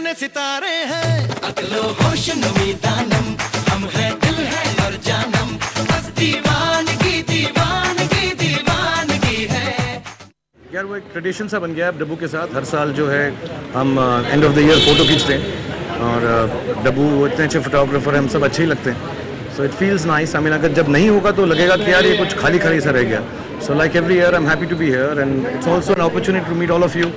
अपने सितारे हैं, अकलो होश नमी दानम, हम हैं दिल है और जानम, बस दीवानगी दीवानगी दीवानगी है। यार वो एक ट्रेडिशन सा बन गया है डब्बू के साथ। हर साल जो है हम end of the year photo खींचते हैं और डब्बू इतने अच्छे फोटोग्राफर हैं, हम सब अच्छे ही लगते हैं। So it feels nice. I mean अगर जब नहीं होगा तो लगेगा कि यार ये कुछ खाली खाली सा रह गया। So like every year I am happy to be here and it's also an opportunity to meet all of you.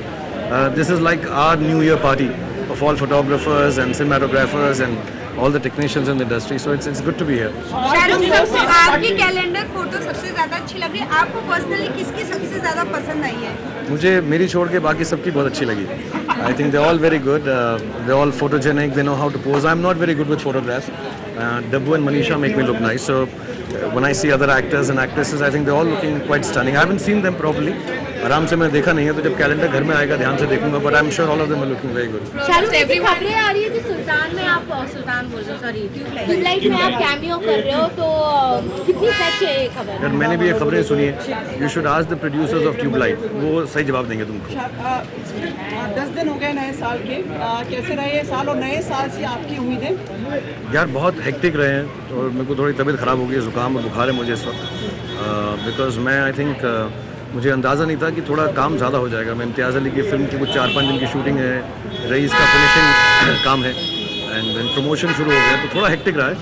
This is like our New Year party of all photographers and cinematographers and all the technicians in the industry. So it's good to be here. Shahrukh साहब, आपकी calendar photo सबसे ज्यादा अच्छी लग रही है, आपको personally किसकी सबसे ज्यादा पसंद आई है? मुझे मेरी छोड़ के बाकी सबकी बहुत अच्छी लगी. I think they're all very good. They're all photogenic. They know how to pose. I'm not very good with photographs. Dabbu and Manisha make me look nice. So when I see other actors and actresses, I think they're all looking quite stunning. I haven't seen them properly. आराम से मैंने देखा नहीं है, तो जब calendar घर में आएगा ध्यान से देखूंगा. But I am sure all of them are looking very good. Shahrukh की खबरें आ रही है कि सुल्तान में आप ट्यूबलाइट में आप कैमियो कर रहे हो, तो कितनी सच है ये खबर? यार मैंने भी ये खबरें सुनी है. You should ask the producers of Tubelight, वो सही जवाब देंगे तुमको. 10 दिन हो गए नए साल के, कैसे रहे ये साल और नए साल से आपकी उम्मीदें? यार बहुत हेक्टिक रहे हैं और मेरे को थोड़ी तबीयत ख़राब हो गई है, ज़ुकाम और बुखार है मुझे इस वक्त. बिकॉज मैं आई थिंक मुझे अंदाज़ा नहीं था कि थोड़ा काम ज़्यादा हो जाएगा. मैं इम्तियाज़ अली की फ़िल्म की कुछ 4-5 दिन की शूटिंग है, रईस का फिनिशिंग काम है एंड देन प्रमोशन शुरू हो गया, तो थोड़ा हेक्टिक रहा है.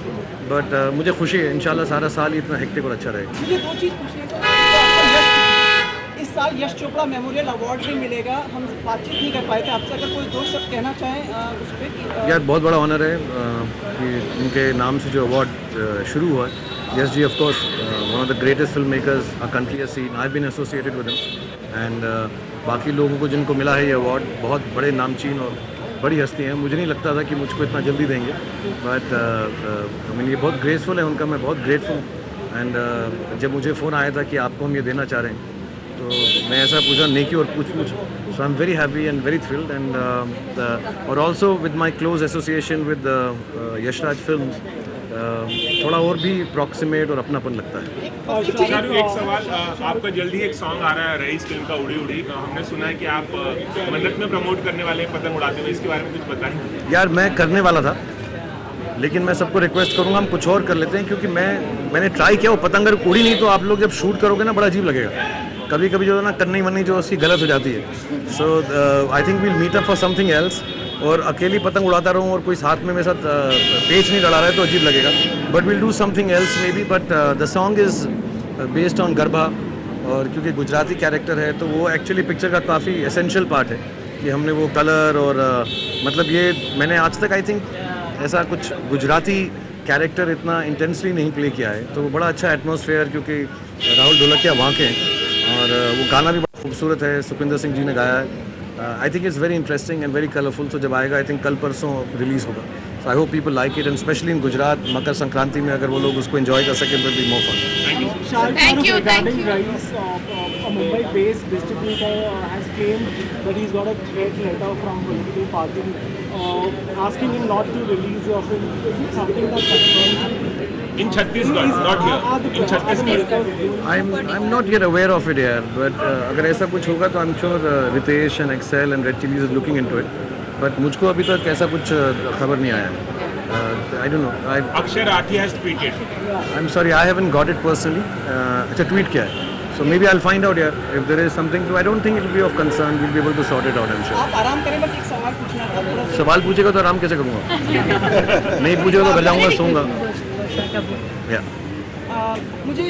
बट मुझे खुशी है इंशाल्लाह सारा साल ही इतना हेक्टिक और अच्छा रहेगा. मुझे 2 चीज़ पूछनी है. इस साल यश चोपड़ा मेमोरियल अवार्ड भी मिलेगा, हम बातचीत नहीं कर पाए थे आपसे, अगर कोई 2 शब्द कहना चाहें उस पर. यार बहुत बड़ा ऑनर है कि उनके नाम से जो अवार्ड शुरू हुआ है. Yes ji, of course, one of the greatest filmmakers our country has seen. I've been associated with him. And बाकी लोगों को जिनको मिला है ये अवार्ड, बहुत बड़े नामचीन और बड़ी हस्ती हैं. मुझे नहीं लगता था कि मुझको इतना जल्दी देंगे. बट आई मीन ये बहुत ग्रेसफुल है उनका, मैं बहुत ग्रेटफुल. एंड जब मुझे फ़ोन आया था कि आपको हम ये देना चाह रहे हैं, तो मैं ऐसा पूछा नेकी और पूछ. So I am very happy and very thrilled. And और also with my close association with Yashraj film, थोड़ा और भी प्रॉक्सिमेट और अपनापन लगता है. शाहरुख, एक सवाल, आपका जल्दी एक सॉन्ग आ रहा है रईस फिल्म का, उड़ी उड़ी. हमने सुना है कि आप मन्नत में प्रमोट करने वाले हैं पतंग उड़ाते हुए, इसके बारे में कुछ बताएं. यार मैं करने वाला था, लेकिन मैं सबको रिक्वेस्ट करूंगा हम कुछ और कर लेते हैं, क्योंकि मैंने ट्राई किया. वो पतंग अगर उड़ी नहीं तो आप लोग जब शूट करोगे ना बड़ा अजीब लगेगा. कभी कभी जो है ना करनी वरनी जो उसकी गलत हो जाती है. So I think we'll meet up for something else. और अकेली पतंग उड़ाता रहूँ और कोई साथ में मेरे साथ पेच नहीं लड़ा रहा है तो अजीब लगेगा. But will do something else may be. But the song is based on garba, और क्योंकि गुजराती कैरेक्टर है तो वो एक्चुअली पिक्चर का काफ़ी एसेंशियल पार्ट है कि हमने वो कलर और मतलब ये मैंने आज तक आई थिंक ऐसा कुछ गुजराती कैरेक्टर इतना इंटेंसली नहीं प्ले किया है. तो वो बड़ा अच्छा एटमॉस्फेयर, क्योंकि राहुल ढोलकिया वहाँ के हैं और वो गाना भी बड़ा खूबसूरत है, सुखविंदर सिंह जी ने गाया है. I think it's very interesting and very colourful. So जब आएगा I think कल परसों रिलीज़ होगा. So I hope people like it, and especially in Gujarat, Makar Sankranti में अगर वो लोग उसको enjoy कर सकें, will be more fun. Thank you. Rईस, a Mumbai-based distributor has claimed that he's got a threat letter from political party asking him not to release your film. Is it something that concerns you? In Chhattisgarh, not here. In Chhattisgarh. I'm not yet aware of it यार, but अगर ऐसा कुछ होगा तो I'm sure Ritesh and Excel and Red Chillies is looking into it. But मुझको अभी तक ऐसा कुछ खबर नहीं आया. I don't know. Akshay Rathi has tweeted. I'm sorry, I haven't got it personally. अच्छा ट्वीट किया है. So maybe I'll find out यार if there is something to. I don't think it will be of concern. We'll be able to sort it out. I'm sure. आप आराम करें, बस एक सवाल पूछना था. सवाल पूछेगा तो आराम कैसे करूँगा? नहीं पूछेगा तो घर जाऊँगा सोऊंगा. मुझे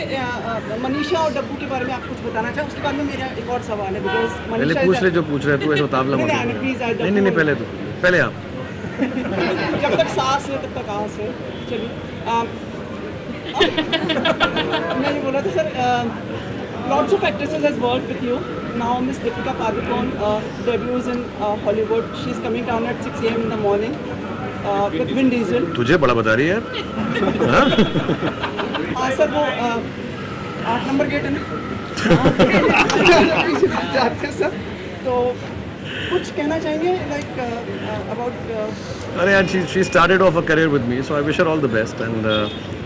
मनीषा और डब्बू के बारे में आप कुछ बताना चाहें, उसके बाद में मेरा एक और सवाल है. बिकॉज पहले पूछ ले जो पूछ रहे तू, ऐसा उतावला मत. नहीं पहले आप. जब तक सांस है तब तक आस है. चलिए मैं ये बोला था sir, lots of actresses has worked with you. Now Miss Deepika Padukone debuts in Hollywood. She's coming down at 6 a.m. in the morning with Vin Diesel. तुझे बड़ा बता रही है यार. हाँ सर, वो 8 नंबर गेट है ना. जाते हैं सर, तो कुछ कहना चाहेंगे like about. अरे यार, she started off a career with me, so I wish her all the best. And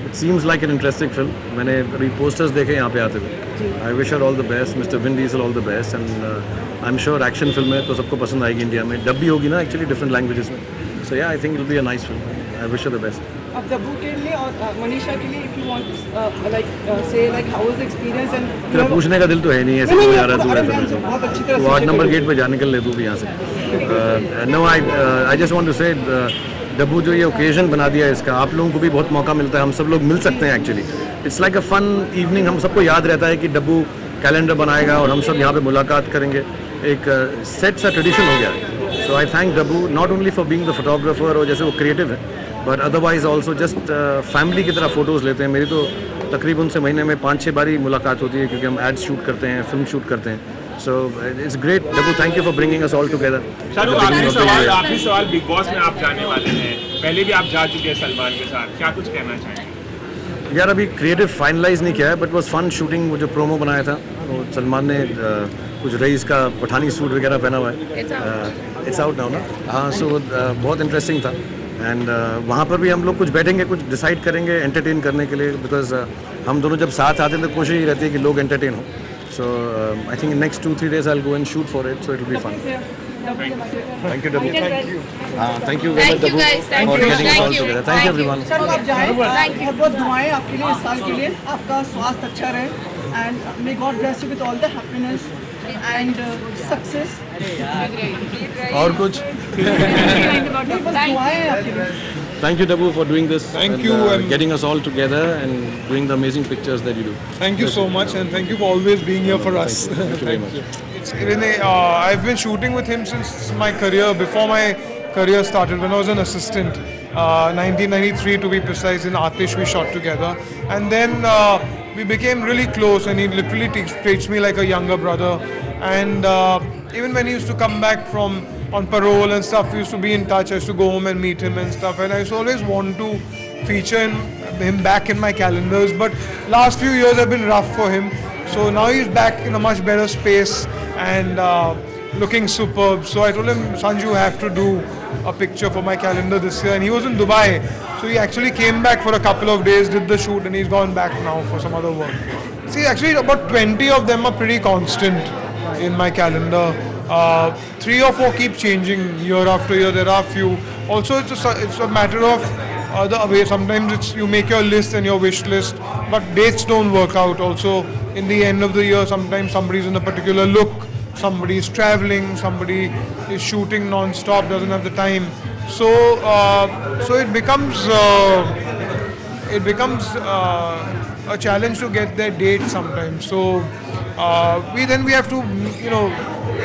it seems like an interesting film. मैंने अभी पोस्टर्स देखे यहाँ पे आते हुए. I wish her all the best, mister Vin Diesel all the best, and I am sure action film है तो सबको पसंद आएगी. इंडिया में डब भी होगी ना एक्चुअली डिफरेंट लैंग्वेजेस में. सो या I think it will be a nice film. I wish her the best. अब डब्बू के लिए और मनीषा के लिए, if you want to like say like how was the experience and तेरा पूछने का दिल तो है नहीं, ऐसे क्यों जा रहा है तू ऐसे. बहुत अच्छी तरह तो 8 नंबर गेट पे जा निकल ले तू भी यहाँ से. No I just want to say Dabboo जो ये ओकेजन बना दिया है इसका, आप लोगों को भी बहुत मौका मिलता है, हम सब लोग मिल सकते हैं actually. It's like a fun evening. हम सबको याद रहता है कि डब्बू कैलेंडर बनाएगा और हम सब यहाँ पे मुलाकात करेंगे. एक सेट सा ट्रेडिशन हो गया है. So I thank Dabboo not only for being the photographer और जैसे वो क्रिएटिव है, but otherwise also just family की तरह फ़ोटोज़ लेते हैं. मेरी तो तकरीबन उनसे महीने में 5-6 बारी मुलाकात होती है क्योंकि हम एड्स शूट करते हैं, फिल्म शूट करते हैं. So it's great. Dabboo, thank you for bringing us all together. Shahrukh, आखिरी सवाल, बिग बॉस में आप जाने वाले हैं, पहले भी आप जा चुके हैं सलमान के साथ, क्या कुछ कहना चाहेंगे? यार अभी क्रिएटिव फाइनलाइज नहीं किया है, बट वॉज फन शूटिंग. वो जो प्रोमो बनाया था वो सलमान ने कुछ रईस का पठानी सूट वगैरह पहना हुआ है. इट्स आउट नाउ ना. हाँ, सो बहुत इंटरेस्टिंग था. एंड वहाँ पर भी हम लोग कुछ बैठेंगे, कुछ डिसाइड करेंगे एंटरटेन करने के लिए, बिकॉज हम दोनों जब साथ आते हैं तो कोशिश ही रहती है कि लोग एंटरटेन हो. So I think next 2-3 days I'll go and shoot for it, so it will be fun. Thank you, Dabu. Thank you very much, Dabu, guys. Thank for you. getting us Thank all you. together. Thank you, everyone. Sir आप जाएं, बहुत बहुत दुआएं आपके लिए इस साल के लिए. आपका स्वास्थ्य अच्छा रहे and may God bless you with all the happiness and success. और कुछ? बस दुआएं हैं आपके लिए. Thank you, Dabu, for doing this. Thank you, and getting us all together and doing the amazing pictures that you do. thank you so much, and thank you for always being here for us. Thank you very much. It's really, I've been shooting with him since my career, before my career started, when I was an assistant. 1993 to be precise, in Atish we shot together. And then we became really close, and he literally treats me like a younger brother. And even when he used to come back from on parole and stuff, we used to be in touch. I used to go home and meet him and stuff. And I used to always want to feature him back in my calendars. But last few years have been rough for him. So now he's back in a much better space and looking superb. So I told him, Sanju, you have to do a picture for my calendar this year. And he was in Dubai. So he actually came back for a couple of days, did the shoot, and he's gone back now for some other work. See, actually about 20 of them are pretty constant in my calendar. 3 or 4 keep changing year after year. There are few. Also, it's a matter of the way. Sometimes it's you make your list and your wish list, but dates don't work out. Also, in the end of the year, sometimes somebody's in a particular look, somebody is traveling, somebody is shooting non-stop, doesn't have the time. So it becomes a challenge to get their date sometimes. So we have to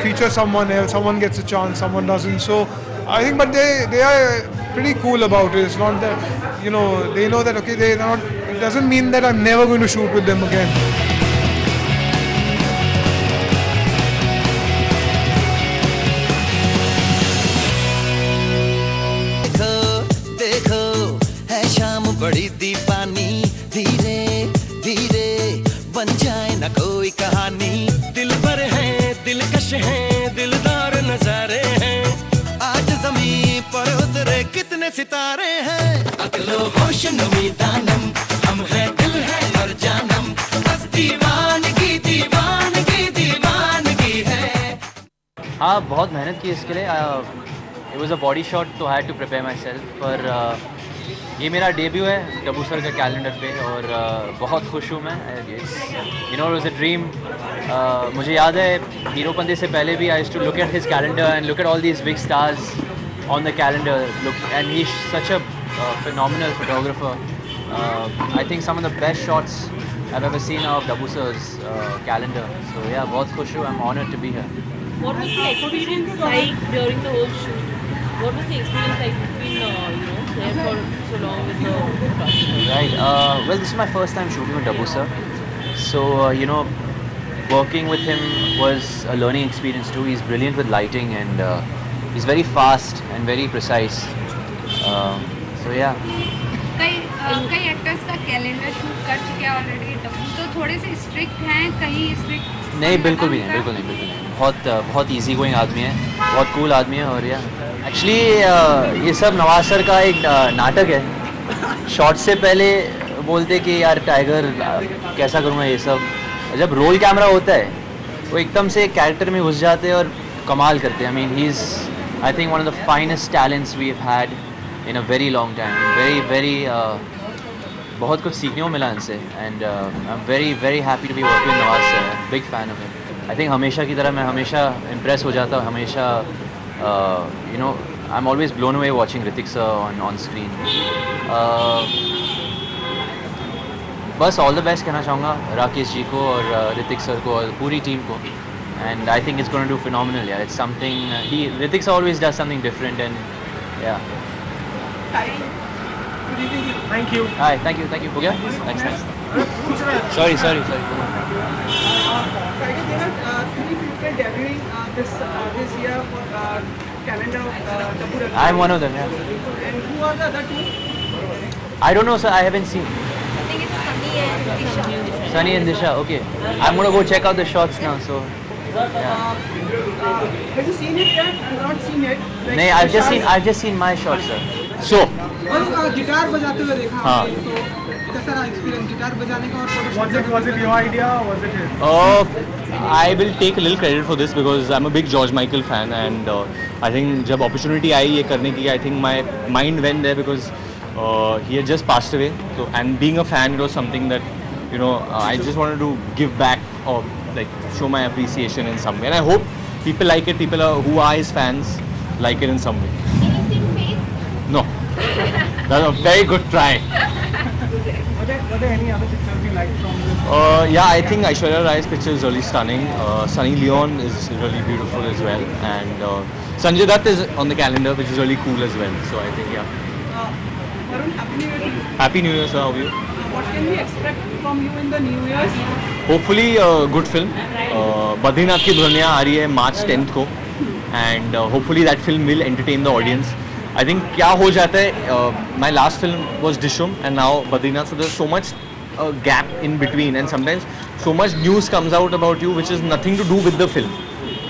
feature someone else. Someone gets a chance, someone doesn't. So I think, but they are pretty cool about it. It's not that they know that okay, they're not. It doesn't mean that I'm never going to shoot with them again. देखो है शाम बड़ी दीवानी, धीरे धीरे बन जाए ना कोई कहानी. दिल पर है, दिलकश है, दिलदार नजारे हैं. आज ज़मीं पर उतरे कितने सितारे हैं. अकलो होश नमी दानम, हम हैं दिल है और जानम. बस दीवानगी दीवानगी दीवानगी है. हाँ, बहुत मेहनत की इसके लिए. It was a body shot, तो I had to prepare myself. पर ये मेरा डेब्यू है डब्बू सर के कैलेंडर पे और बहुत खुश हूँ मैं. It was a dream. मुझे याद है हीरोपंती से पहले भी I used to look at his calendar and look at all these big stars on the calendar. And he is such a phenomenal photographer. I think some of the best shots I've ever seen of Dabbu sir's calendar. So yeah, बहुत खुश हूँ. I'm honored to be here. What was the experience like during the whole shoot? What was the experience like between there for so long with the photographer? Right. Well, this is my first time shooting with Dabbu sir. So working with him was a learning experience too. He's brilliant with lighting and he's very fast and very precise. So yeah. कई actors का calendar shoot कर चुके हैं already. डब्बू तो थोड़े से strict हैं, कहीं स्ट्रिक्ट नहीं, बिल्कुल भी नहीं, बिल्कुल नहीं. बहुत इजी गोइंग आदमी है, बहुत कूल आदमी है. और एक्चुअली ये सब नवाज सर का एक नाटक है. शॉट से पहले बोलते कि यार टाइगर कैसा करूँगा ये सब, जब रोल कैमरा होता है वो एकदम से कैरेक्टर में घुस जाते हैं और कमाल करते हैं. I mean he is I think one of the finest talents we have had in a very long time. Very बहुत कुछ सीखने को मिला इनसे. And I am very happy to be working with Nawaz sir. Big fan of him. I think हमेशा की तरह मैं हमेशा इम्प्रेस हो जाता हूँ. हमेशा you know I am always blown away watching Hrithik sir on screen. बस ऑल द बेस्ट कहना चाहूँगा राकेश जी को और ऋतिक सर को और पूरी टीम को. And I think it's going to do phenomenal. यार it's something he Hrithik sir always does something different. And yeah thank you. Hi thank you हो गया. Thanks. Sorry Tiger, there are 3 people debuting this year for calendar of Dabur. I'm one of them, yeah. And who are the other 2? I don't know, sir. I haven't seen. I think it's Sunny and Disha. Sunny and Disha. Okay. I'm gonna go check out the shots now. So. Yeah. Have you seen it yet? I've not seen it. Like, No, I've just seen my shots, sir. So. और guitar बजाते हुए देखा हाँ. हमने, तो कैसा रहा experience guitar बजाने का और Was it your idea or was it his? I will take a little credit for this because I'm a big George Michael fan and I think जब opportunity आई ये करने की, I think my mind went there because he had just passed away. So and being a fan, it was something that I just wanted to give back or like show my appreciation in some way. And I hope people like it. People who are his fans like it in some way. Can you sing Faith? No, that's a very good try. were there any other pictures you liked from this? Yeah, I think Aishwarya Rai's picture is really stunning. Sunny Leon is really beautiful as well, and Sanjay Dutt is on the calendar, which is really cool as well. So I think Varun, Happy New Year to you. Happy New Year, sir. How are you? What can we expect from you in the New Year's? Hopefully a good film. Badrinath की दुल्हनिया आ रही है March 10th को, and hopefully that film will entertain the audience. I think क्या हो जाता है, my last film was Dishum and now Badrinath, so there's so much gap in between and sometimes so much news comes out about you which is nothing to do with the film.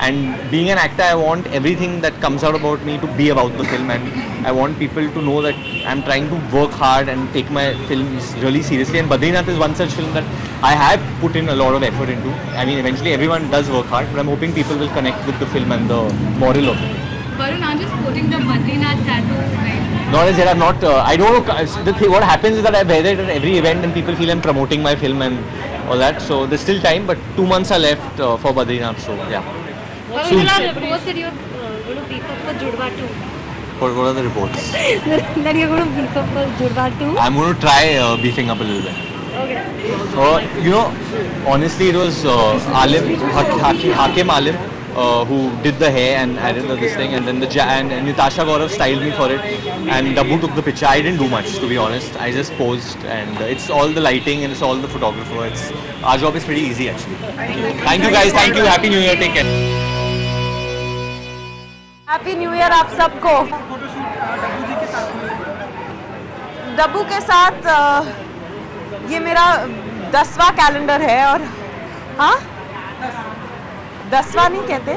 And being an actor, I want everything that comes out about me to be about the film, and I want people to know that I'm trying to work hard and take my films really seriously. And Badrinath is one such film that I have put in a lot of effort into. I mean, eventually everyone does work hard, but I'm hoping people will connect with the film and the moral of it. Varun, I'm just sporting the Badrinath tattoo, right? Not as yet, I'm not. I don't know. What happens is that I wear it at every event, and people feel I'm promoting my film and all that. So there's still time, but 2 months are left for Badrinath. So yeah. Varun, there are reports that you're going to beef up for Judwa 2. What are the reports? That you're going to beef up for Judwa 2? I'm going to try beefing up a little bit. Okay. Honestly, it was Hakim Alim who did the hair and added this thing, and then and Natasha Gaurav styled me for it, and Dabbu took the picture. I didn't do much, to be honest. I just posed, and it's all the lighting and it's all the photographer. Our job is pretty easy actually. Thank you guys. Thank you. Happy New Year. Take care. Happy new year आप सबको. Photoshoot डब्बू जी के साथ में. डब्बू के साथ ये मेरा 10वां calendar है. और हाँ 10वां नहीं कहते.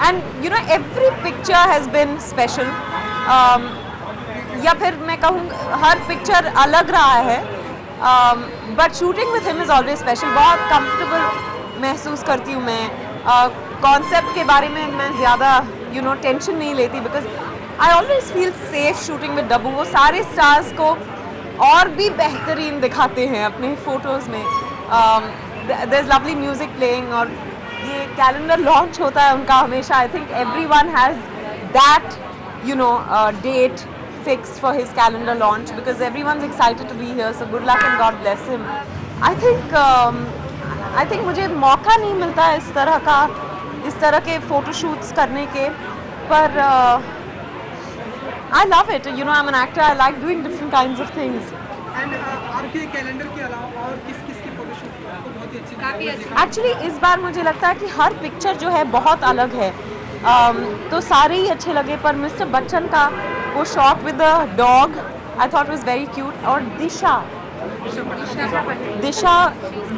And every picture has been special. या फिर मैं कहूँ हर पिक्चर अलग रहा है, but shooting with him is always special. बहुत कंफर्टेबल महसूस करती हूँ मैं. कॉन्सेप्ट के बारे में मैं ज़्यादा टेंशन नहीं लेती, because I always feel safe shooting with Dabboo. वो सारे स्टार्स को और भी बेहतरीन दिखाते हैं अपने फ़ोटोज़ में. There is lovely music playing, और ये कैलेंडर लॉन्च होता है उनका हमेशा. I think everyone has that date fixed for his calendar launch because everyone's excited to be here. So good luck and God bless him. I think मुझे मौका नहीं मिलता है इस तरह के फोटोशूट्स करने के, पर I love it. I'm an actor. I like doing different kinds of things. And आपके कैलेंडर के अलावा और किस की फोटोशूट आपको बहुत ही काफी अच्छी अच्छा. Actually इस बार मुझे लगता है कि हर पिक्चर जो है बहुत अलग है. तो सारे ही अच्छे लगे, पर मिस्टर बच्चन का वो shot with the dog I thought was very cute. और दिशा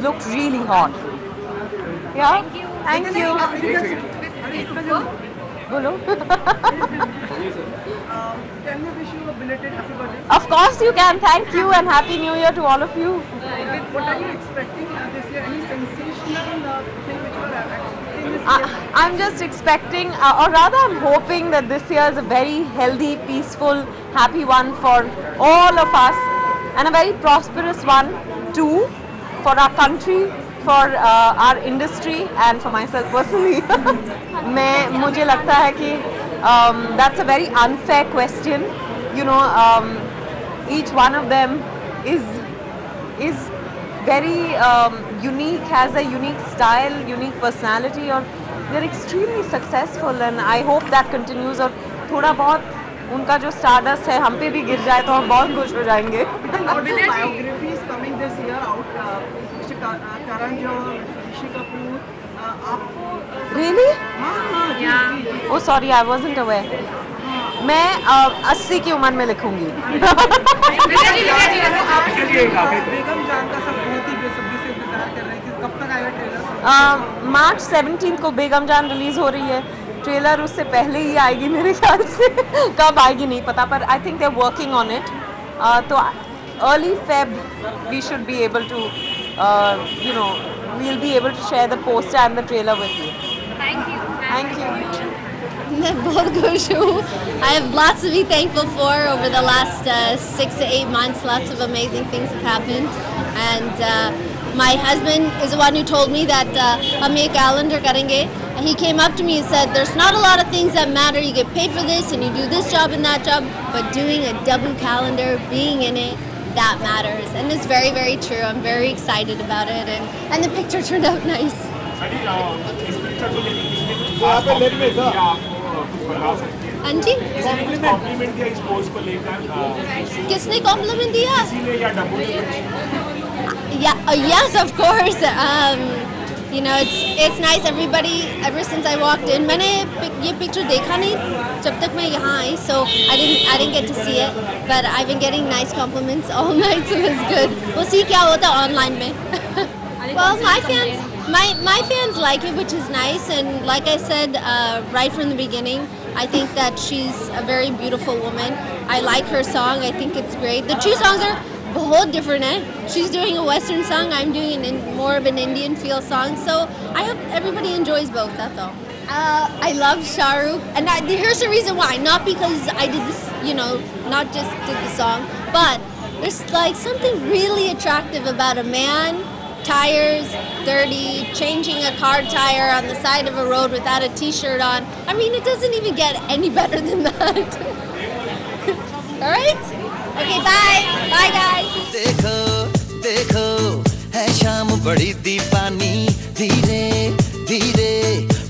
looked really hot. Yeah, thank you. बोलो. Can we wish you a belated happy birthday? Of course you can. Thank you and happy New Year to all of you. What are you expecting this year? Any sensational thing which you are expecting this year? I'm just expecting, or rather I'm hoping that this year is a very healthy, peaceful, happy one for all of us and a very prosperous one too for our country, for our industry and for myself personally. मुझे लगता है कि that's a very unfair question. You know, each one of them is very unique, has a unique style, unique personality, or they're extremely successful, and I hope that continues. और थोड़ा बहुत उनका जो stardust है हम पे भी गिर जाए तो हम बहुत खुश हो जाएंगे. Biography is coming this year out. Mr. Karan Johar, Rishi Kapoor. आपको Really? हाँ. Oh sorry, I wasn't aware. मैं 80 की उम्र में लिखूंगी. बेगम जान का सब बहुत ही बेसब्री से इंतजार कर रहे हैं कि कब तक आएगा ट्रेलर. मार्च 17 को बेगम जान रिलीज हो रही है. ट्रेलर उससे पहले ही आएगी मेरे ख्याल से. कब आएगी नहीं पता, पर I think they are working on it. तो early Feb we should be able to you know we'll be able to share the poster and the trailer with you. Thank you. मैं बहुत खुश हूँ. I have lots to be thankful for over the last 6 to 8 months. Lots of amazing things have happened, and my husband is the one who told me that हम ये calendar करेंगे. He came up to me and said, "There's not a lot of things that matter. You get paid for this, and you do this job and that job, but doing a double calendar, being in it, that matters." And it's very, very true. I'm very excited about it, and the picture turned out nice. हाँ जी. किसने complement दिया? Yes, of course. You know, it's nice. Everybody, ever since I walked in, मैंने ये picture देखा नहीं जब तक मैं यहाँ आई, so I didn't get to see it, but I've been getting nice compliments all night, so it's good. We'll see क्या होता है online में. Well, my fans like it, which is nice, and like I said right from the beginning, I think that she's a very beautiful woman. I like her song. I think it's great. The two songs are बहुत different, eh? She's doing a Western song. I'm doing more of an Indian feel song. So I hope everybody enjoys both. That's all. I love Shah Rukh, and here's the reason why. Not because I did this, you know, not just did the song, but there's like something really attractive about a man, tires, dirty, changing a car tire on the side of a road without a t-shirt on. I mean, it doesn't even get any better than that. All right? Okay, bye. Bye, guys. देखो देखो है शाम बड़ी दीवानी, धीरे धीरे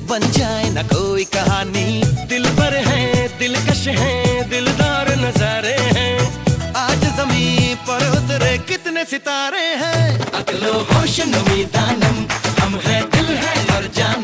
बन जाए ना कोई कहानी. दिल पर है, दिलकश है, दिलदार नजारे हैं. आज ज़मीं पर उतरे कितने सितारे हैं. अकलो होश नमी दानम, हम हैं दिल है और जान.